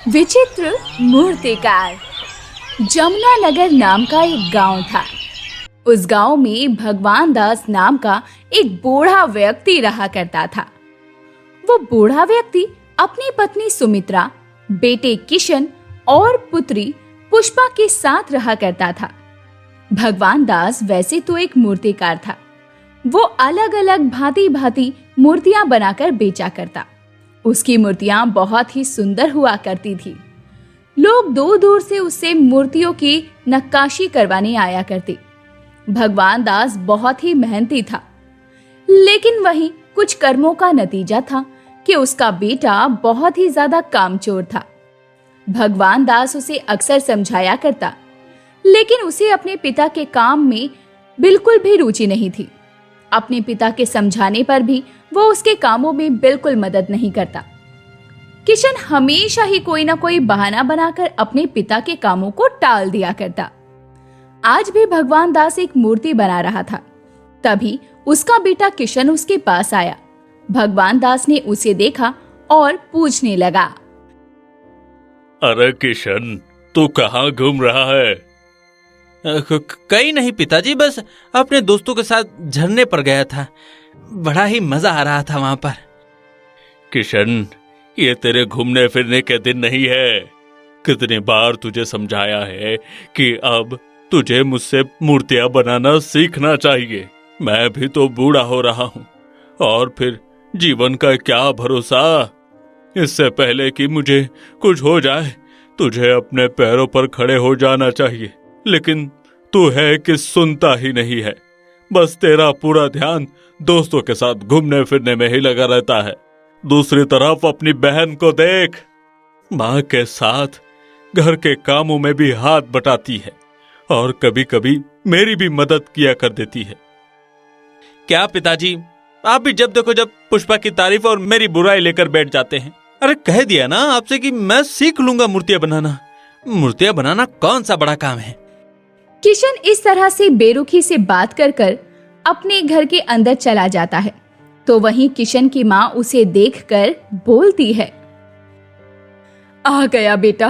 विचित्र मूर्तिकार। जमुना नगर नाम का एक गांव था। उस गांव में भगवान दास नाम का एक बूढ़ा व्यक्ति रहा करता था। वो बूढ़ा व्यक्ति अपनी पत्नी सुमित्रा, बेटे किशन और पुत्री पुष्पा के साथ रहा करता था। भगवान दास वैसे तो एक मूर्तिकार था। वो अलग अलग भांति भांति मूर्तियां बनाकर बेचा करता। उसकी मूर्तियां बहुत ही सुंदर हुआ करती थी। लोग दूर दूर से उससे मूर्तियों की नक्काशी करवाने आया करते। भगवान दास बहुत ही मेहनती था, लेकिन वही कुछ कर्मों का नतीजा था कि उसका बेटा बहुत ही ज्यादा कामचोर था। भगवान दास उसे अक्सर समझाया करता, लेकिन उसे अपने पिता के काम में बिल्कुल भी रुचि नहीं थी। अपने पिता के समझाने पर भी वो उसके कामों में बिल्कुल मदद नहीं करता। किशन हमेशा ही कोई ना कोई बहाना बनाकर अपने पिता के कामों को टाल दिया करता। आज भी भगवान दास एक मूर्ति बना रहा था। तभी उसका बेटा किशन उसके पास आया। भगवान दास ने उसे देखा और पूछने लगा, अरे किशन, तू कहाँ घूम रहा है? कहीं नहीं पिताजी, बस अपने दोस्तों के साथ झरने पर गया था। बड़ा ही मजा आ रहा था वहां पर। किशन, ये तेरे घूमने फिरने के दिन नहीं है। कितनी बार तुझे समझाया है कि अब तुझे मुझसे मूर्तियां बनाना सीखना चाहिए। मैं भी तो बूढ़ा हो रहा हूँ, और फिर जीवन का क्या भरोसा। इससे पहले कि मुझे कुछ हो जाए, तुझे अपने पैरों पर खड़े हो जाना चाहिए। लेकिन तू है कि सुनता ही नहीं है। बस तेरा पूरा ध्यान दोस्तों के साथ घूमने फिरने में ही लगा रहता है। दूसरी तरफ अपनी बहन को देख, माँ के साथ घर के कामों में भी हाथ बटाती है और कभी कभी मेरी भी मदद किया कर देती है। क्या पिताजी, आप भी जब देखो जब पुष्पा की तारीफ और मेरी बुराई लेकर बैठ जाते हैं। अरे कह दिया ना आपसे कि मैं सीख लूंगा मूर्तियां बनाना। मूर्तियां बनाना कौन सा बड़ा काम है। किशन इस तरह से बेरुखी से बात कर कर अपने घर के अंदर चला जाता है। तो वहीं किशन की माँ उसे देखकर बोलती है, आ गया बेटा,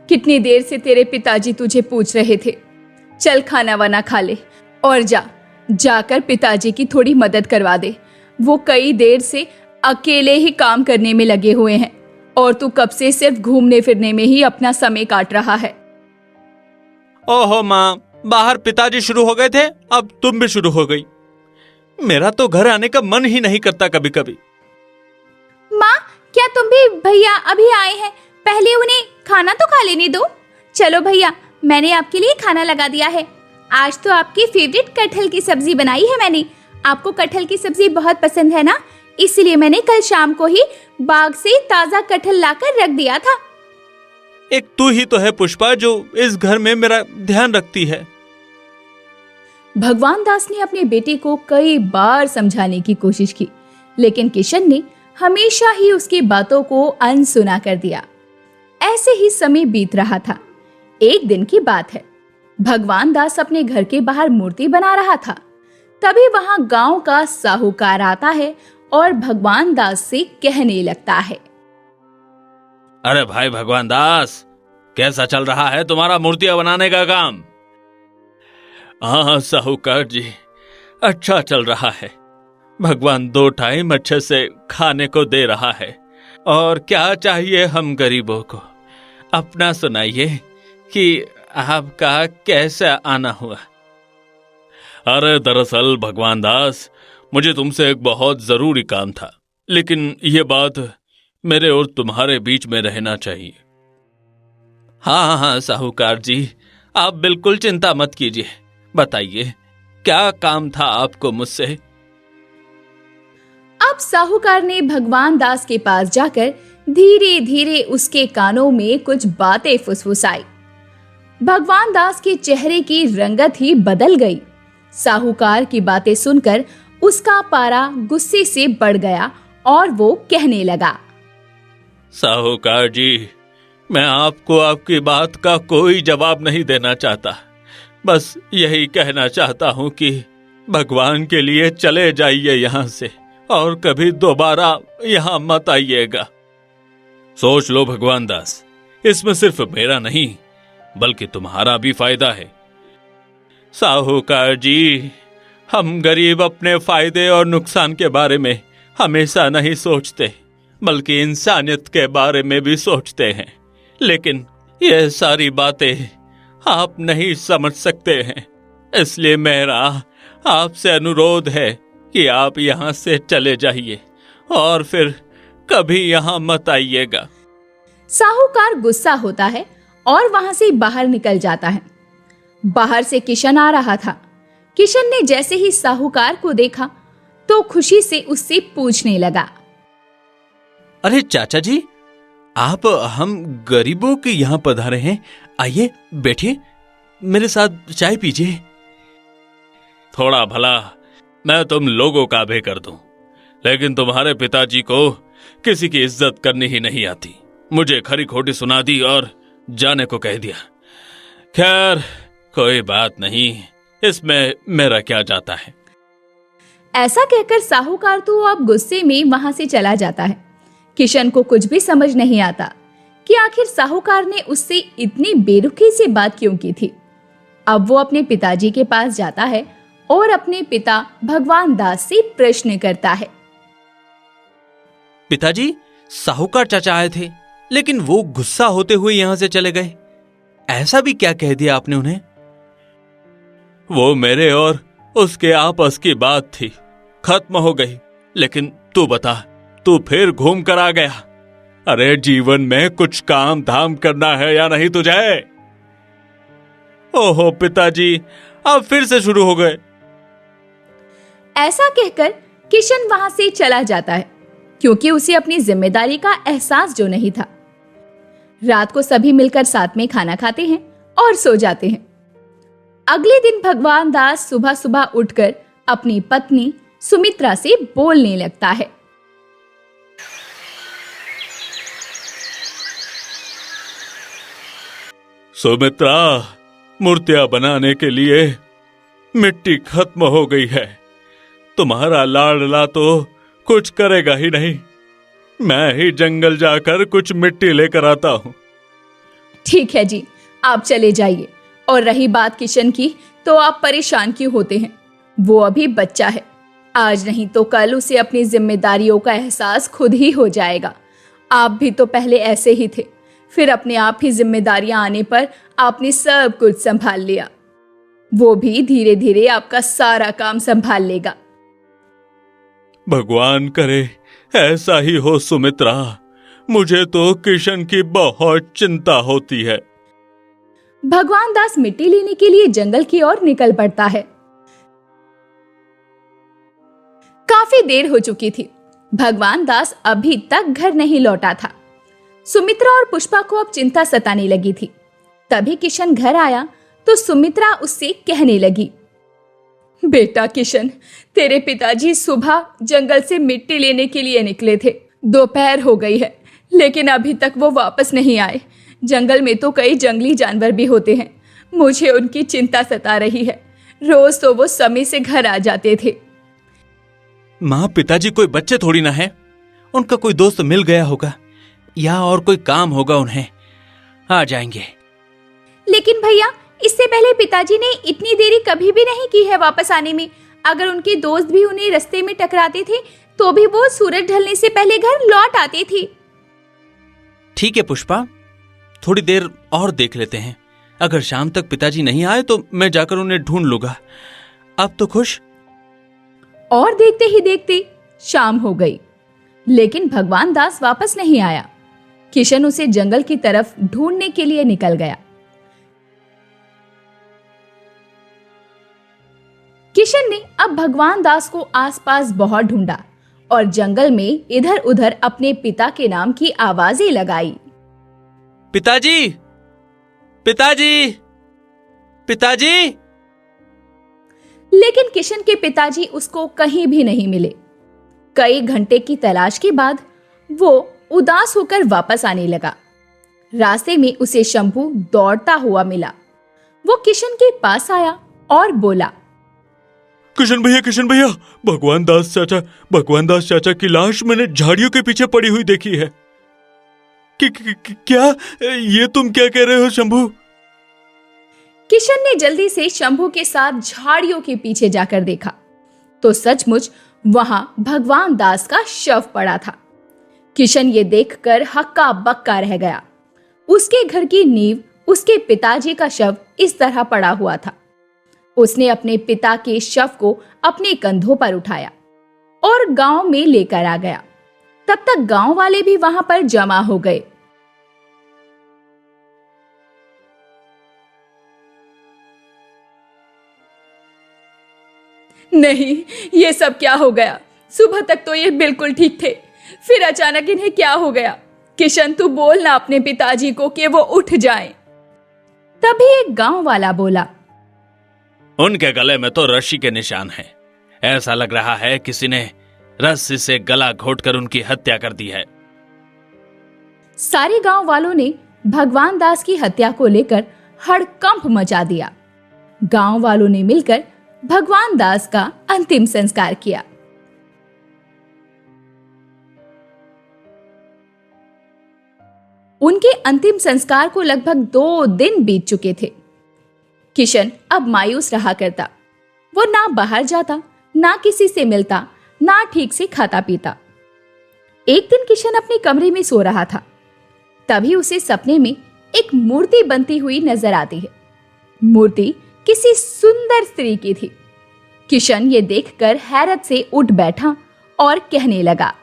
कितनी देर से तेरे पिताजी तुझे पूछ रहे थे। चल खाना वाना खा ले और जाकर पिताजी की थोड़ी मदद करवा दे। वो कई देर से अकेले ही काम करने में लगे हुए हैं और तू कब से सिर्फ घूमने फिरने में ही अपना समय काट रहा है। ओहो माँ, बाहर पिताजी शुरू हो गए थे, अब तुम भी शुरू हो गई। मेरा तो घर आने का मन ही नहीं करता कभी कभी। माँ, क्या तुम भी भैया अभी आए हैं? पहले उन्हें खाना तो खा लेने दो। चलो भैया, मैंने आपके लिए खाना लगा दिया है। आज तो आपकी फेवरेट कटहल की सब्जी बनाई है मैंने। आपको कटहल की सब्जी बहुत पसंद है ना, इसलिए मैंने कल शाम को ही बाग से ताजा कटहल लाकर रख दिया था। एक तू ही तो है पुष्पा जो इस घर में मेरा ध्यान रखती है। भगवान दास ने अपने बेटे को कई बार समझाने की कोशिश की, लेकिन किशन ने हमेशा ही उसकी बातों को अनसुना कर दिया। ऐसे ही समय बीत रहा था। एक दिन की बात है। भगवान दास अपने घर के बाहर मूर्ति बना रहा था। तभी वहां गांव का साहूकार आता है और भगवान दास से कहने लगता है, अरे भाई भगवान दास, कैसा चल रहा है तुम्हारा मूर्तियां बनाने का काम? हाँ साहूकार जी, अच्छा चल रहा है। भगवान 2 टाइम अच्छे से खाने को दे रहा है, और क्या चाहिए हम गरीबों को। अपना सुनाइए कि आपका कैसा आना हुआ। अरे दरअसल भगवान दास, मुझे तुमसे एक बहुत जरूरी काम था, लेकिन ये बात मेरे और तुम्हारे बीच में रहना चाहिए। हाँ हाँ साहूकार जी, आप बिल्कुल चिंता मत कीजिए। बताइए, क्या काम था आपको मुझसे? अब साहूकार ने भगवान दास के पास जाकर धीरे धीरे उसके कानों में कुछ बातें फुसफुसाई। भगवान दास के चेहरे की रंगत ही बदल गई। साहूकार की बातें सुनकर उसका पारा गुस्से से बढ़ गया और वो कहने लगा, साहूकार जी, मैं आपको आपकी बात का कोई जवाब नहीं देना चाहता। बस यही कहना चाहता हूं कि भगवान के लिए चले जाइए यहाँ से, और कभी दोबारा यहाँ मत आइएगा। सोच लो भगवान दास, इसमें सिर्फ मेरा नहीं बल्कि तुम्हारा भी फायदा है। साहूकार जी, हम गरीब अपने फायदे और नुकसान के बारे में हमेशा नहीं सोचते, बल्कि इंसानियत के बारे में भी सोचते हैं। लेकिन ये सारी बातें आप नहीं समझ सकते हैं, इसलिए मेरा आपसे अनुरोध है कि आप यहाँ से चले जाइए और फिर कभी यहाँ मत आइएगा। साहूकार गुस्सा होता है और वहां से बाहर निकल जाता है। बाहर से किशन आ रहा था। किशन ने जैसे ही साहूकार को देखा तो खुशी से उससे पूछने लगा, अरे चाचा जी, आप हम गरीबों के यहाँ पधारे हैं, आइए बैठिए, मेरे साथ चाय पीजिए। थोड़ा भला मैं तुम लोगों का भी कर दूं, लेकिन तुम्हारे पिताजी को किसी की इज्जत करनी ही नहीं आती। मुझे खरी खोटी सुना दी और जाने को कह दिया। खैर कोई बात नहीं, इसमें मेरा क्या जाता है। ऐसा कहकर साहूकार तो अब गुस्से में वहां से चला जाता है। किशन को कुछ भी समझ नहीं आता कि आखिर साहूकार ने उससे इतनी बेरुखी से बात क्यों की थी। अब वो अपने पिताजी के पास जाता है और अपने पिता भगवान दास से प्रश्न करता है। पिताजी, साहूकार चाचा आए थे, लेकिन वो गुस्सा होते हुए यहाँ से चले गए। ऐसा भी क्या कह दिया आपने उन्हें? वो मेरे और उसके आपस की बात थी, खत्म हो गई। लेकिन तू बता, तू फिर घूम कर आ गया। अरे जीवन में कुछ काम धाम करना है या नहीं तुझे? ओहो पिताजी, आप फिर से शुरू हो गए। ऐसा कहकर किशन वहां से चला जाता है, क्योंकि उसे अपनी जिम्मेदारी का एहसास जो नहीं था। रात को सभी मिलकर साथ में खाना खाते हैं और सो जाते हैं। अगले दिन भगवान दास सुबह सुबह उठकर अपनी पत्नी सुमित्रा से बोलने लगता है। सुमित्रा, मूर्तियां बनाने के लिए मिट्टी खत्म हो गई है। तुम्हारा लाडला तो कुछ करेगा ही नहीं। मैं ही जंगल जाकर कुछ मिट्टी लेकर आता हूं। ठीक है जी, आप चले जाइए। और रही बात किशन की, तो आप परेशान क्यों होते हैं? वो अभी बच्चा है, आज नहीं तो कल उसे अपनी जिम्मेदारियों का एहसास खुद ही हो जाएगा। आप भी तो पहले ऐसे ही थे, फिर अपने आप ही जिम्मेदारियां आने पर आपने सब कुछ संभाल लिया। वो भी धीरे धीरे आपका सारा काम संभाल लेगा। भगवान करे ऐसा ही हो सुमित्रा। मुझे तो किशन की बहुत चिंता होती है। भगवान दास मिट्टी लेने के लिए जंगल की ओर निकल पड़ता है। काफी देर हो चुकी थी। भगवान दास अभी तक घर नहीं लौटा था। सुमित्रा और पुष्पा को अब चिंता सताने लगी थी। तभी किशन घर आया तो सुमित्रा उससे कहने लगी, बेटा किशन, तेरे पिताजी सुबह जंगल से मिट्टी लेने के लिए निकले थे। दोपहर हो गई है, लेकिन अभी तक वो वापस नहीं आए। जंगल में तो कई जंगली जानवर भी होते हैं। मुझे उनकी चिंता सता रही है। रोज तो वो समय से घर आ जाते थे। माँ, पिताजी कोई बच्चे थोड़ी ना है। उनका कोई दोस्त मिल गया होगा या और कोई काम होगा, उन्हें आ जाएंगे। लेकिन भैया, इससे पहले पिताजी ने इतनी देरी कभी भी नहीं की है वापस आने में। अगर उनके दोस्त भी उन्हें रास्ते में टकराते थे तो भी वो सूरज ढलने से पहले घर लौट आते थे। ठीक है पुष्पा, थोड़ी देर और देख लेते हैं। अगर शाम तक पिताजी नहीं आए तो मैं जाकर उन्हें ढूंढ लूंगा। अब तो खुश। और देखते ही देखते शाम हो गई, लेकिन भगवान दास वापस नहीं आया। किशन उसे जंगल की तरफ ढूंढने के लिए निकल गया। किशन ने अब भगवान दास को आसपास बहुत ढूंढा और जंगल में इधर उधर अपने पिता के नाम की आवाजें लगाई। पिताजी, पिताजी, पिताजी। लेकिन किशन के पिताजी उसको कहीं भी नहीं मिले। कई घंटे की तलाश के बाद वो उदास होकर वापस आने लगा। रास्ते में उसे शंभू दौड़ता हुआ मिला। वो किशन के पास आया और बोला, किशन भैया, भगवान दास चाचा की लाश मैंने झाड़ियों के पीछे पड़ी हुई देखी है। क्या ये तुम क्या कह रहे हो शंभू? किशन ने जल्दी से शंभू के साथ झाड़ियों के पीछे जाकर देखा तो सचमुच वहां भगवान दास का शव पड़ा था। किशन ये देखकर हक्का बक्का रह गया। उसके घर की नींव उसके पिताजी का शव इस तरह पड़ा हुआ था। उसने अपने पिता के शव को अपने कंधों पर उठाया और गांव में लेकर आ गया। तब तक गांव वाले भी वहां पर जमा हो गए। नहीं, ये सब क्या हो गया? सुबह तक तो ये बिल्कुल ठीक थे, फिर अचानक इन्हें क्या हो गया? किशन, तू बोल ना अपने पिताजी को कि वो उठ जाएं। तभी एक गांव वाला बोला, उनके गले में तो रस्सी के निशान हैं। ऐसा लग रहा है किसी ने रस्सी से गला घोटकर उनकी हत्या कर दी है। सारे गांव वालों ने भगवान दास की हत्या को लेकर हड़कंप मचा दिया। गांव वालों ने मिलकर भगवान दास का अंतिम संस्कार किया। उनके अंतिम संस्कार को लगभग 2 दिन बीत चुके थे। किशन अब मायूस रहा करता। वो ना बाहर जाता, ना किसी से मिलता, ना ठीक से खाता पीता। एक दिन किशन अपने कमरे में सो रहा था। तभी उसे सपने में एक मूर्ति बनती हुई नजर आती है। मूर्ति किसी सुंदर स्त्री की थी। किशन ये देखकर हैरत से उठ बैठा और कहने लगा,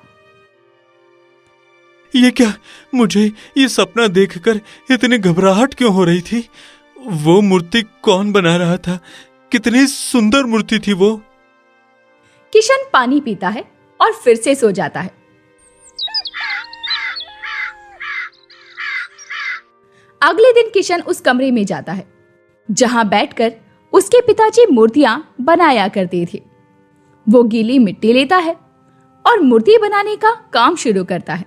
ये क्या? मुझे ये सपना देखकर इतनी घबराहट क्यों हो रही थी? वो मूर्ति कौन बना रहा था? कितनी सुंदर मूर्ति थी वो। किशन पानी पीता है और फिर से सो जाता है। अगले दिन किशन उस कमरे में जाता है जहां बैठकर उसके पिताजी मूर्तियां बनाया करते थे। वो गीली मिट्टी लेता है और मूर्ति बनाने का काम शुरू करता है।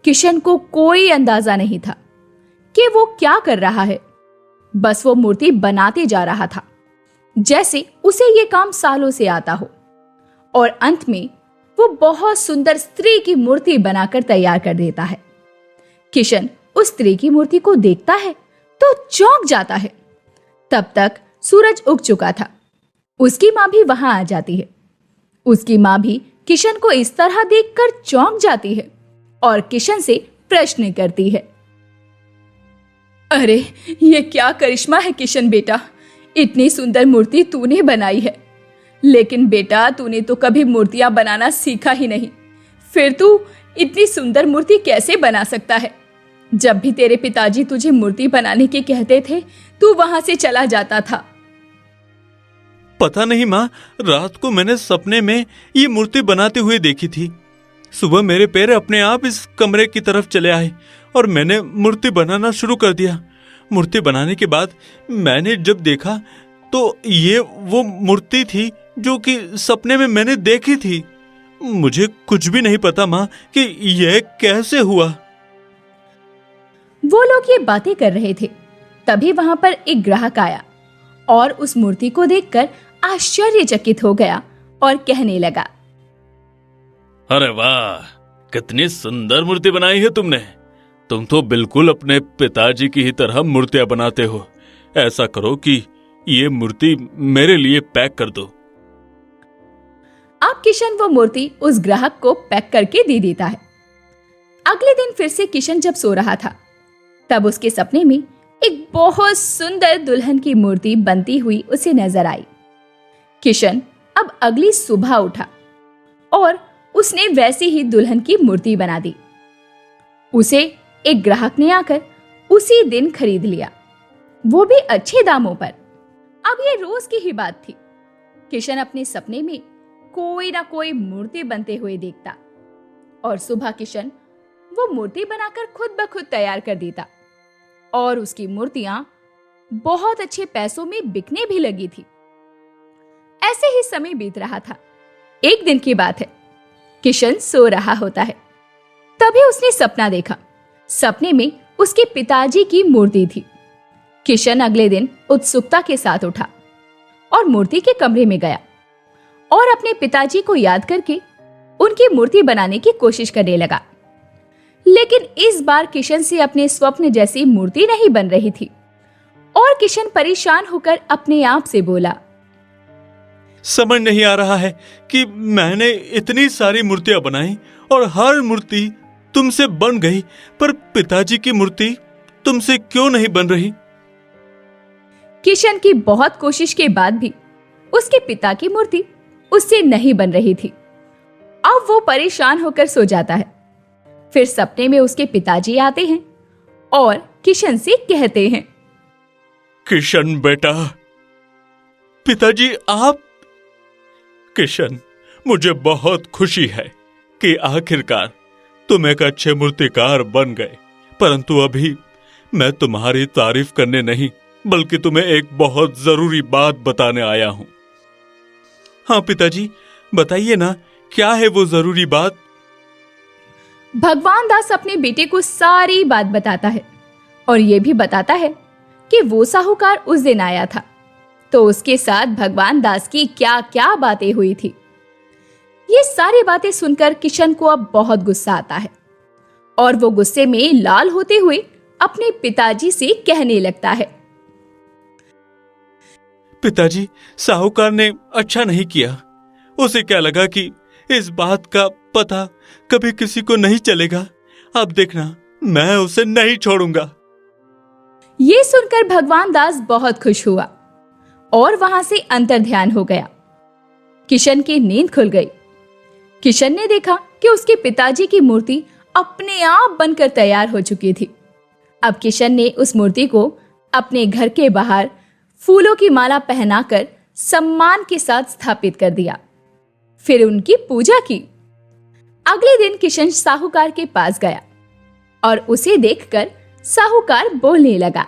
किशन को कोई अंदाजा नहीं था कि वो क्या कर रहा है। बस वो मूर्ति बनाते जा रहा था जैसे उसे ये काम सालों से आता हो। और अंत में वो बहुत सुंदर स्त्री की मूर्ति बनाकर तैयार कर देता है। किशन उस स्त्री की मूर्ति को देखता है तो चौंक जाता है। तब तक सूरज उग चुका था। उसकी मां भी वहां आ जाती है। उसकी मां भी किशन को इस तरह देखकर चौंक जाती है और किशन से प्रश्न करती है, अरे ये क्या करिश्मा है किशन बेटा, इतनी सुंदर मूर्ति तूने बनाई है। लेकिन बेटा तूने तो कभी मूर्तियां बनाना सीखा ही नहीं, फिर तू इतनी सुंदर मूर्ति कैसे बना सकता है? जब भी तेरे पिताजी तुझे मूर्ति बनाने के कहते थे तू वहां से चला जाता था। पता नहीं माँ, रात को मैंने सपने में ये मूर्ति बनाते हुए देखी थी। सुबह मेरे पैर अपने आप इस कमरे की तरफ चले आए और मैंने मूर्ति बनाना शुरू कर दिया। मूर्ति बनाने के बाद मैंने जब देखा तो ये वो मूर्ति थी जो कि सपने में मैंने देखी थी। मुझे कुछ भी नहीं पता माँ कि यह कैसे हुआ। वो लोग ये बातें कर रहे थे तभी वहां पर एक ग्राहक आया और उस मूर्ति को देखकर आश्चर्यचकित हो गया और कहने लगा, अरे वाह, कितनी सुंदर मूर्ति बनाई है तुमने। तुम तो बिल्कुल अपने पिताजी की ही तरह मूर्तियां बनाते हो। ऐसा करो कि ये मूर्ति मेरे लिए पैक कर दो। अब किशन वो मूर्ति उस ग्राहक को पैक करके दे देता है। अगले दिन फिर से किशन जब सो रहा था तब उसके सपने में एक बहुत सुंदर दुल्हन की मूर्ति बनती हुई उसे नजर आई। किशन अब अगली सुबह उठा और उसने वैसी ही दुल्हन की मूर्ति बना दी। उसे एक ग्राहक ने आकर उसी दिन खरीद लिया, वो भी अच्छे दामों पर। अब ये रोज की ही बात थी। किशन अपने सपने में कोई ना कोई मूर्ति बनते हुए देखता और सुबह किशन वो मूर्ति बनाकर खुद ब खुद तैयार कर देता और उसकी मूर्तियां बहुत अच्छे पैसों में बिकने भी लगी थी। ऐसे ही समय बीत रहा था। एक दिन की बात है, किशन सो रहा होता है तभी उसने सपना देखा। सपने में उसके पिताजी की मूर्ति थी। किशन अगले दिन उत्सुकता के साथ उठा और मूर्ति के कमरे में गया और अपने पिताजी को याद करके उनकी मूर्ति बनाने की कोशिश करने लगा। लेकिन इस बार किशन से अपने स्वप्न जैसी मूर्ति नहीं बन रही थी और किशन परेशान होकर अपने आप से बोला, समझ नहीं आ रहा है कि मैंने इतनी सारी मूर्तियां बनाई और हर मूर्ति तुमसे बन गई, पर पिताजी की मूर्ति तुमसे क्यों नहीं बन रही? किशन की बहुत कोशिश के बाद भी उसके पिता की मूर्ति उससे नहीं बन रही थी। अब वो परेशान होकर सो जाता है। फिर सपने में उसके पिताजी आते हैं और किशन से कहते हैं, किशन बेटा। पिताजी आप? किशन, मुझे बहुत खुशी है कि आखिरकार तुम एक अच्छे मूर्तिकार बन गए, परंतु अभी मैं तुम्हारी तारीफ करने नहीं बल्कि तुम्हें एक बहुत जरूरी बात बताने आया हूं। हाँ पिताजी, बताइए ना, क्या है वो जरूरी बात? भगवान दास अपने बेटे को सारी बात बताता है और ये भी बताता है कि वो साहूकार उस दिन आया था तो उसके साथ भगवान दास की क्या क्या बातें हुई थी। ये सारी बातें सुनकर किशन को अब बहुत गुस्सा आता है और वो गुस्से में लाल होते हुए अपने पिताजी से कहने लगता है, पिताजी, साहूकार ने अच्छा नहीं किया। उसे क्या लगा कि इस बात का पता कभी किसी को नहीं चलेगा। अब देखना, मैं उसे नहीं छोड़ूंगा। ये सुनकर भगवान दास बहुत खुश हुआ और वहां से अंतर्ध्यान हो गया। किशन की नींद खुल गई। किशन ने देखा कि उसके पिताजी की मूर्ति अपने आप बनकर तैयार हो चुकी थी। अब किशन ने उस मूर्ति को अपने घर के बाहर फूलों की माला पहनाकर सम्मान के साथ स्थापित कर दिया। फिर उनकी पूजा की। अगले दिन किशन साहूकार के पास गया और उसे देखकर साहूकार बोलने लगा,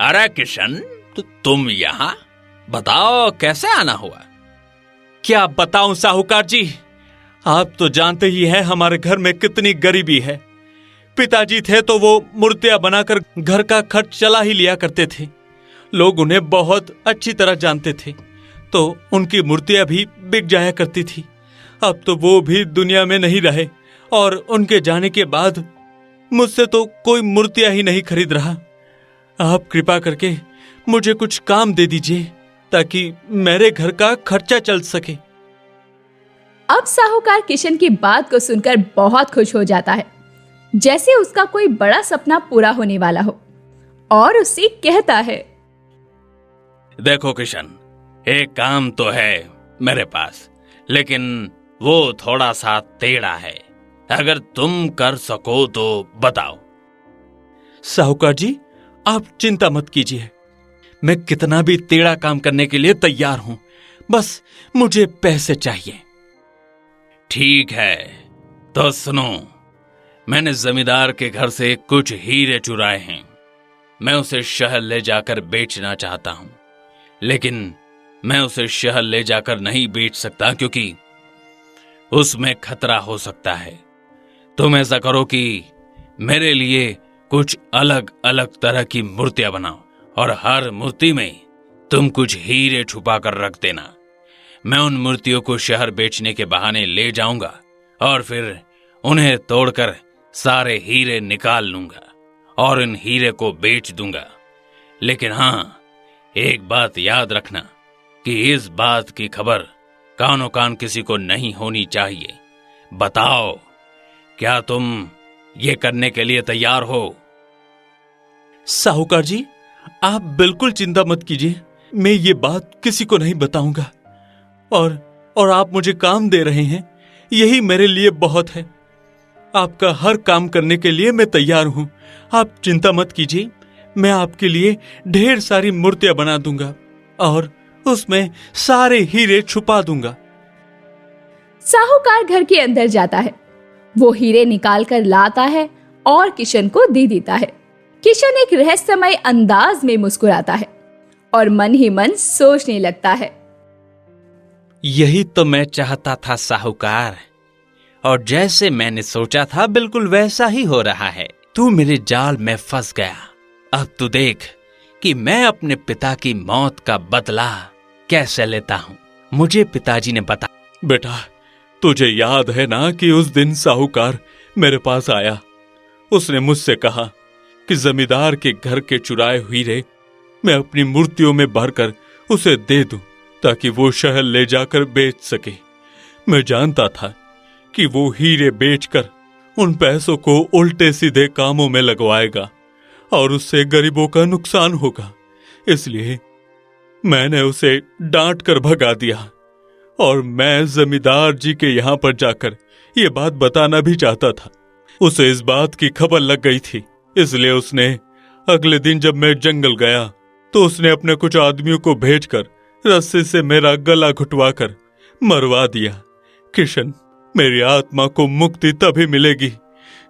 अरे किशन, तुम यहाँ? बताओ कैसे आना हुआ? क्या बताऊं साहूकार जी, आप तो जानते ही हैं हमारे घर में कितनी गरीबी है। पिताजी थे तो वो मूर्तियां बनाकर घर का खर्च चला ही लिया करते थे। लोग उन्हें बहुत अच्छी तरह जानते थे तो उनकी मूर्तियां भी बिक जाया करती थी। अब तो वो भी दुनिया में नहीं रहे और उनके जाने के बाद मुझसे तो कोई मूर्तियां ही नहीं खरीद रहा। आप कृपा करके मुझे कुछ काम दे दीजिए ताकि मेरे घर का खर्चा चल सके। अब साहूकार किशन की बात को सुनकर बहुत खुश हो जाता है, जैसे उसका कोई बड़ा सपना पूरा होने वाला हो, और उससे कहता है, देखो किशन, एक काम तो है मेरे पास, लेकिन वो थोड़ा सा टेढ़ा है। अगर तुम कर सको तो बताओ। साहूकार जी, आप चिंता मत कीजिए, मैं कितना भी टेढ़ा काम करने के लिए तैयार हूं, बस मुझे पैसे चाहिए। ठीक है, तो सुनो, मैंने जमींदार के घर से कुछ हीरे चुराए हैं। मैं उसे शहर ले जाकर बेचना चाहता हूं, लेकिन मैं उसे शहर ले जाकर नहीं बेच सकता क्योंकि उसमें खतरा हो सकता है। तुम ऐसा करो कि मेरे लिए कुछ अलग अलग तरह की मूर्तियां बनाओ और हर मूर्ति में तुम कुछ हीरे छुपा कर रख देना। मैं उन मूर्तियों को शहर बेचने के बहाने ले जाऊंगा और फिर उन्हें तोड़कर सारे हीरे निकाल लूंगा और इन हीरे को बेच दूंगा। लेकिन हाँ, एक बात याद रखना कि इस बात की खबर कानो कान किसी को नहीं होनी चाहिए। बताओ, क्या तुम ये करने के लिए तैयार हो? साहूकार जी, आप बिल्कुल चिंता मत कीजिए, मैं ये बात किसी को नहीं बताऊंगा। और आप मुझे काम दे रहे हैं, यही मेरे लिए बहुत है। आपका हर काम करने के लिए मैं तैयार हूं। आप चिंता मत कीजिए, मैं आपके लिए ढेर सारी मूर्तियां बना दूंगा और उसमें सारे हीरे छुपा दूंगा। साहूकार घर के अंदर जाता है। वो हीरे निकाल कर लाता है और किशन को दे देता है। किशन एक रहस्यमय अंदाज में मुस्कुराता है और मन ही मन सोचने लगता है, यही तो मैं चाहता था साहूकार, और जैसे मैंने सोचा था बिल्कुल वैसा ही हो रहा है। तू मेरे जाल में फंस गया। अब तू देख कि मैं अपने पिता की मौत का बदला कैसे लेता हूं। मुझे पिताजी ने बताया, बेटा, तुझे याद है ना कि उस दिन साहूकार मेरे पास आया। उसने मुझसे कहा कि जमींदार के घर के चुराए हीरे मैं अपनी मूर्तियों में भरकर उसे दे दूं ताकि वो शहर ले जाकर बेच सके। मैं जानता था कि वो हीरे बेचकर उन पैसों को उल्टे सीधे कामों में लगवाएगा और उससे गरीबों का नुकसान होगा, इसलिए मैंने उसे डांट कर भगा दिया। और मैं जमींदार जी के यहां पर जाकर ये बात बताना भी चाहता था। उसे इस बात की खबर लग गई थी, इसलिए उसने अगले दिन जब मैं जंगल गया तो उसने अपने कुछ आदमियों को भेजकर रस्सी से मेरा गला घुटवाकर मरवा दिया। किशन, मेरी आत्मा को मुक्ति तभी मिलेगी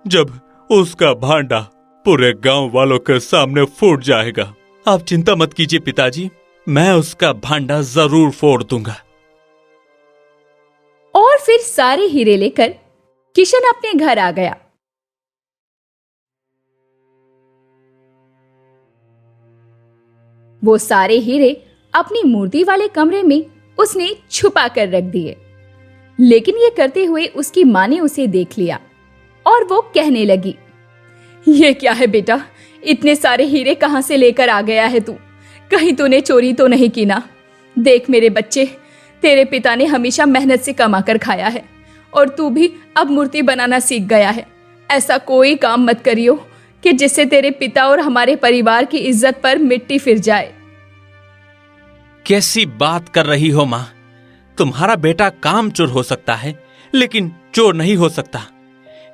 जब उसका भांडा पूरे गांव वालों के सामने फूट जाएगा। आप चिंता मत कीजिए पिताजी, मैं उसका भांडा जरूर फोड़ दूंगा। और फिर सारे हीरे लेकर किशन अपने घर आ गया। वो सारे हीरे अपनी मूर्ति वाले कमरे में उसने छुपा कर रख दिए। लेकिन ये करते हुए उसकी माँ ने उसे देख लिया और वो कहने लगी, ये क्या है बेटा, इतने सारे हीरे कहां से लेकर आ गया है तू? कहीं तूने चोरी तो नहीं की ना? देख मेरे बच्चे, तेरे पिता ने हमेशा मेहनत से कमा कर खाया है और तू भी अब मूर्ति बनाना सीख गया है। ऐसा कोई काम मत करियो कि जिससे तेरे पिता और हमारे परिवार की इज्जत पर मिट्टी फिर जाए। कैसी बात कर रही हो माँ? तुम्हारा बेटा कामचोर हो सकता है लेकिन चोर नहीं हो सकता।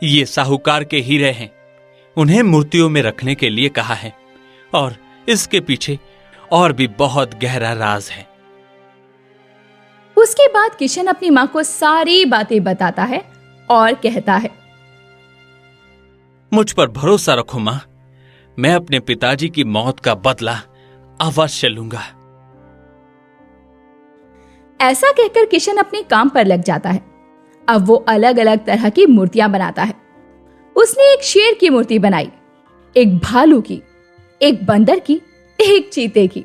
ये साहूकार के हीरे हैं, उन्हें मूर्तियों में रखने के लिए कहा है और इसके पीछे और भी बहुत गहरा राज है। उसके बाद किशन अपनी माँ को सारी बातें बताता है और कहता है, मुझ पर भरोसा रखो माँ, मैं अपने पिताजी की मौत का बदला अवश्य लूंगा। ऐसा कहकर किशन अपने काम पर लग जाता है। अब वो अलग अलग तरह की मूर्तियां बनाता है। उसने एक शेर की मूर्ति बनाई, एक भालू की, एक बंदर की, एक चीते की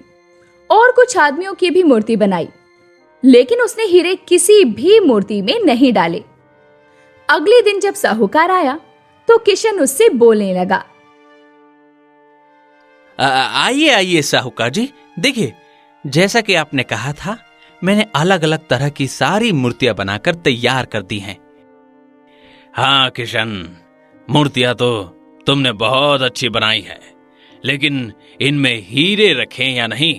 और कुछ आदमियों की भी मूर्ति बनाई। लेकिन उसने हीरे किसी भी मूर्ति में नहीं डाले। अगले दिन जब साहूकार आया तो किशन उससे बोलने लगा, आइए आइए साहूकार जी, देखिए जैसा कि आपने कहा था मैंने अलग अलग तरह की सारी मूर्तियां बनाकर तैयार कर दी हैं। हाँ किशन, मूर्तियां तो तुमने बहुत अच्छी बनाई है, लेकिन इनमें हीरे रखें या नहीं?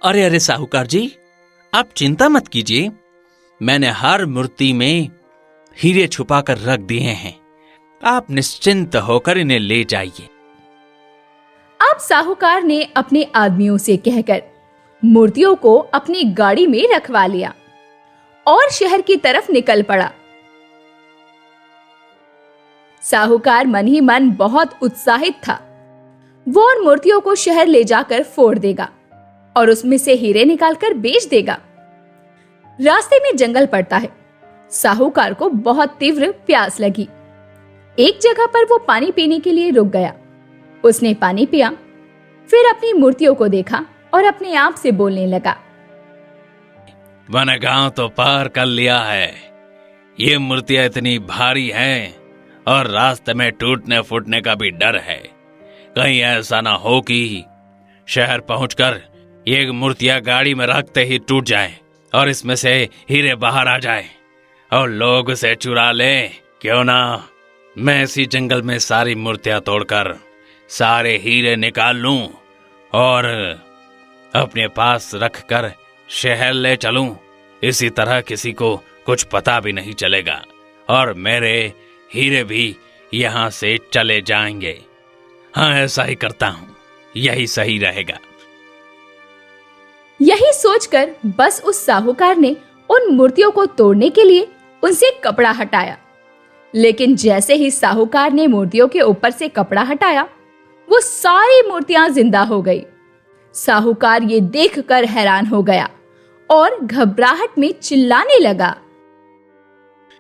अरे अरे साहूकार जी, आप चिंता मत कीजिए, मैंने हर मूर्ति में हीरे छुपा कर रख दिए हैं। आप निश्चिंत होकर इन्हें ले जाइए। अब साहूकार ने अपने आदमियों से कहकर मूर्तियों को अपनी गाड़ी में रखवा लिया और शहर की तरफ निकल पड़ा। साहूकार मन ही मन बहुत उत्साहित था। वो उन मूर्तियों को शहर ले जाकर फोड़ देगा और उसमें से हीरे निकालकर बेच देगा। रास्ते में जंगल पड़ता है। साहूकार को बहुत तीव्र प्यास लगी। एक जगह पर वो पानी पीने के लिए रुक गया। उसने पानी पिया, फिर अपनी मूर्तियों को देखा और अपने आप से बोलने लगा, मैंने गांव तो पार कर लिया है। ये मूर्तियां इतनी भारी हैं और रास्ते में टूटने फूटने का भी डर है। कहीं ऐसा ना हो कि शहर पहुंचकर ये मूर्तियां गाड़ी में रखते ही टूट जाएं और इसमें से हीरे बाहर आ जाएं और लोग उसे चुरा लें। क्यों ना मैं इसी जंगल में सारी मूर्तियां तोड़कर सारे हीरे निकाल लूं और अपने पास रखकर शहर ले चलूं। इसी तरह किसी को कुछ पता भी नहीं चलेगा और मेरे हीरे भी यहाँ से चले जाएंगे। हाँ, ऐसा ही करता हूँ, यही सही रहेगा। यही सोचकर बस उस साहूकार ने उन मूर्तियों को तोड़ने के लिए उनसे कपड़ा हटाया। लेकिन जैसे ही साहूकार ने मूर्तियों के ऊपर से कपड़ा हटाया, वो सारी मूर्तियां जिंदा हो गई। साहूकार ये देखकर हैरान हो गया और घबराहट में चिल्लाने लगा,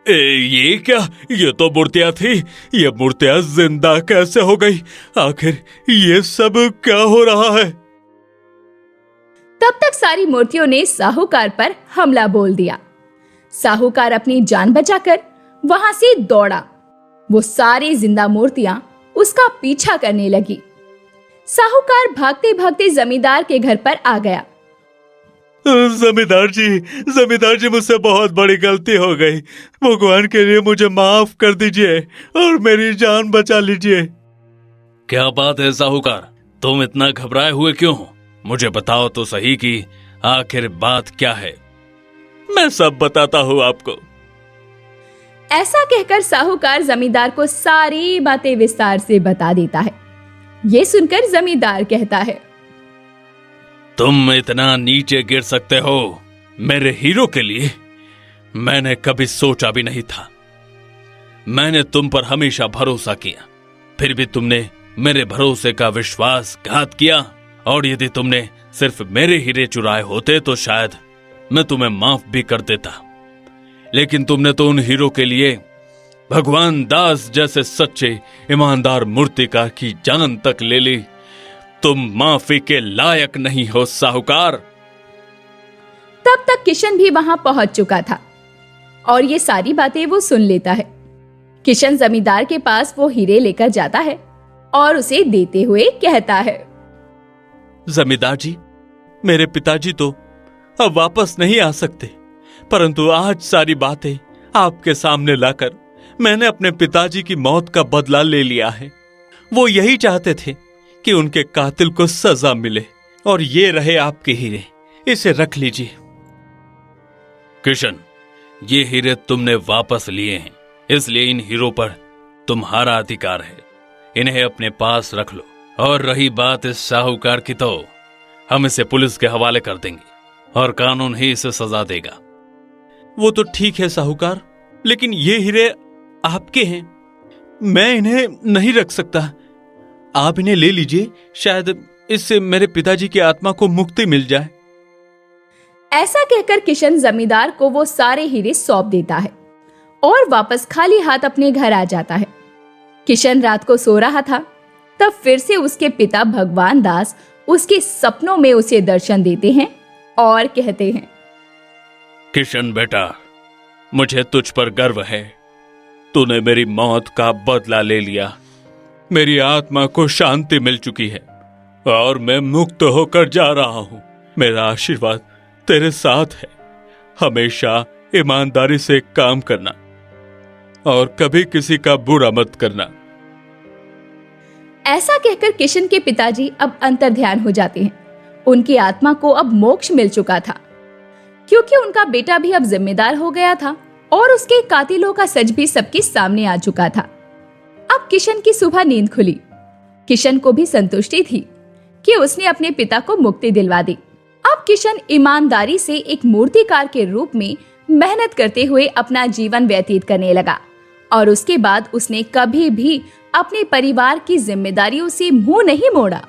ये क्या? ये तो मूर्तियां थी, ये मूर्तियां जिंदा कैसे हो गई? आखिर ये सब क्या हो रहा है? तब तक सारी मूर्तियों ने साहूकार पर हमला बोल दिया। साहूकार अपनी जान बचाकर वहां से दौड़ा। वो सारी जिंदा मूर्तियां उसका पीछा करने लगी। साहूकार भागते भागते जमींदार के घर पर आ गया। जमींदार जी मुझसे बहुत बड़ी गलती हो गई। भगवान के लिए मुझे माफ कर दीजिए और मेरी जान बचा लीजिए। क्या बात है साहूकार, तुम इतना घबराए हुए क्यों हो? मुझे बताओ तो सही कि आखिर बात क्या है। मैं सब बताता हूँ आपको। ऐसा कहकर साहूकार जमींदार को सारी बातें विस्तार से बता देता है। ये सुनकर जमींदार कहता है, तुम इतना नीचे गिर सकते हो मेरे हीरो के लिए? मैंने कभी सोचा भी नहीं था। मैंने तुम पर हमेशा भरोसा किया, फिर भी तुमने मेरे भरोसे का विश्वासघात किया। और यदि तुमने सिर्फ मेरे हीरे चुराए होते तो शायद मैं तुम्हें माफ भी कर देता, लेकिन तुमने तो उन हीरो के लिए भगवान दास जैसे सच्चे ईमानदार मूर्तिकार की जान तक ले ली। तुम माफी के लायक नहीं हो साहूकार। तब तक किशन भी वहां पहुंच चुका था और ये सारी बातें वो सुन लेता है। किशन जमींदार के पास वो हीरे लेकर जाता है और उसे देते हुए कहता है, जमींदार जी, मेरे पिताजी तो अब वापस नहीं आ सकते, परंतु आज सारी बातें आपके सामने लाकर मैंने अपने पिताजी की मौत का बदला ले लिया है। वो यही चाहते थे कि उनके कातिल को सजा मिले, और ये रहे आपके हीरे, इसे रख लीजिए। किशन, ये हीरे तुमने वापस लिए हैं, इसलिए इन हीरो पर तुम्हारा अधिकार है। इन्हें अपने पास रख लो। और रही बात इस साहूकार की, तो हम इसे पुलिस के हवाले कर देंगे और कानून ही इसे सजा देगा। वो तो ठीक है साहूकार, लेकिन ये हीरे आपके हैं, मैं इन्हें नहीं रख सकता। आप इन्हें ले लीजिए, शायद इससे मेरे पिताजी की आत्मा को मुक्ति मिल जाए। ऐसा कहकर किशन जमींदार को वो सारे हीरे सौंप देता है और वापस खाली हाथ अपने घर आ जाता है। किशन रात को सो रहा था, तब फिर से उसके पिता भगवान दास उसके सपनों में उसे दर्शन देते हैं और कहते हैं, किशन बेटा, मुझे तुझ पर गर्व है। तूने मेरी मौत का बदला ले लिया। मेरी आत्मा को शांति मिल चुकी है और मैं मुक्त होकर जा रहा हूं। मेरा आशीर्वाद तेरे साथ है। हमेशा ईमानदारी से काम करना और कभी किसी का बुरा मत करना। ऐसा कहकर किशन के पिताजी अब अंतर्ध्यान हो जाते हैं। उनकी आत्मा को अब मोक्ष मिल चुका था, क्योंकि उनका बेटा भी अब जिम्मेदार हो गया था और उसके कातिलों का सच भी सबके सामने आ चुका था। अब किशन की सुबह नींद खुली। किशन को भी संतुष्टि थी कि उसने अपने पिता को मुक्ति दिलवा दी। अब किशन ईमानदारी से एक मूर्तिकार के रूप में मेहनत करते हुए अपना जीवन व्यतीत करने लगा और उसके बाद उसने कभी भी अपने परिवार की जिम्मेदारियों से मुंह नहीं मोड़ा।